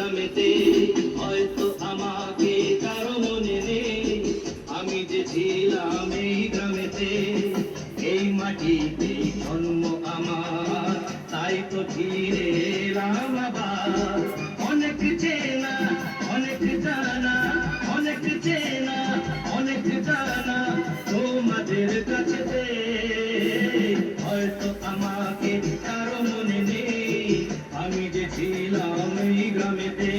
গ্রামেতে, হয়তো আমাকে কারো মনে নেই, আমি যে ছিলাম এই গ্রামেতে। এই মাটিতে জন্ম আমার, তাই তো ফিরে এলাম আবার। অনেক চেনা, অনেক জানা, অনেক চেনা, অনেক জানা তোমাদের কাছেতে, হয়তো আমাকে কারো মনে নেই, আমি যে ছিলাম এই গ্রামেতে।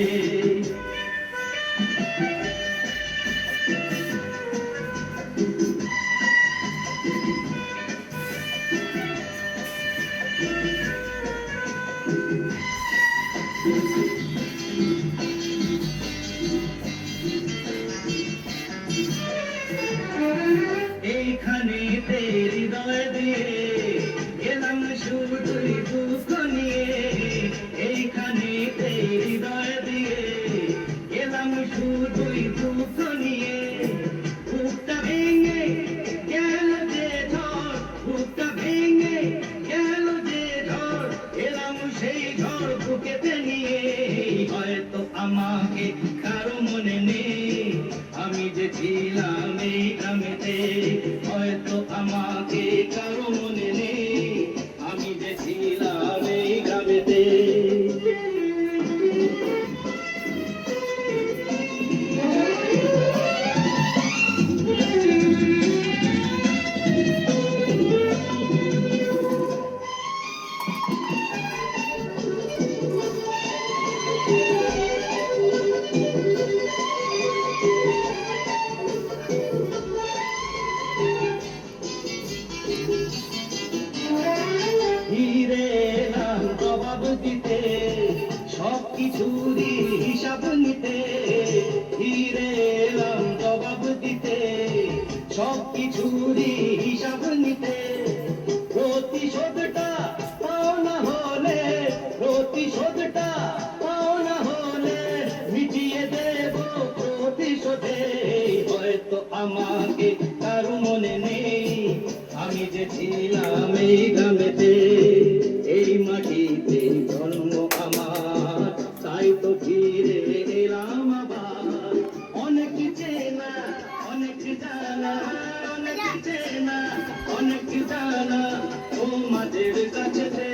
এইখানে হৃদয় দিয়ে এলাম শুধুই দুঃখ নিয়ে, এইখানে হৃদয় দিয়ে এলাম শুধুই দুঃখ নিয়ে। বুকটা ভেঙে গেল যে ঝড়, বুকটা ভেঙে গেল যে ঝড়, এলাম সেই ঝড় বুকেতে নিয়ে। হয়তো আমাকে কারো মনে নেই, আমি যে ছিলাম এই গ্রামেতে, হয়তো আমাকে কারো মনে নেই, আমি যে ছিলাম এই গ্রামেতে। ফিরে এলাম জবাব দিতে, সব কিছুরই হিসাব নিতে। ফিরে এলাম জবাব দিতে, সব কিছুরই হিসাব নিতে। প্রতিশোধটা পাও না হলে, প্রতিশোধটা পাও না হলে মিটিয়ে দেব প্রতিশোধে। হয়তো আমাকে কারো মনে নেই, আমি যে ছিলাম এই গ্রামেতে। এই মাটিতে জন্ম আমার, তাই তো ফিরে এলাম আবার। অনেক চেনা, অনেক জানা, অনেক চেনা, অনেক জানা তোমাদের কাছে।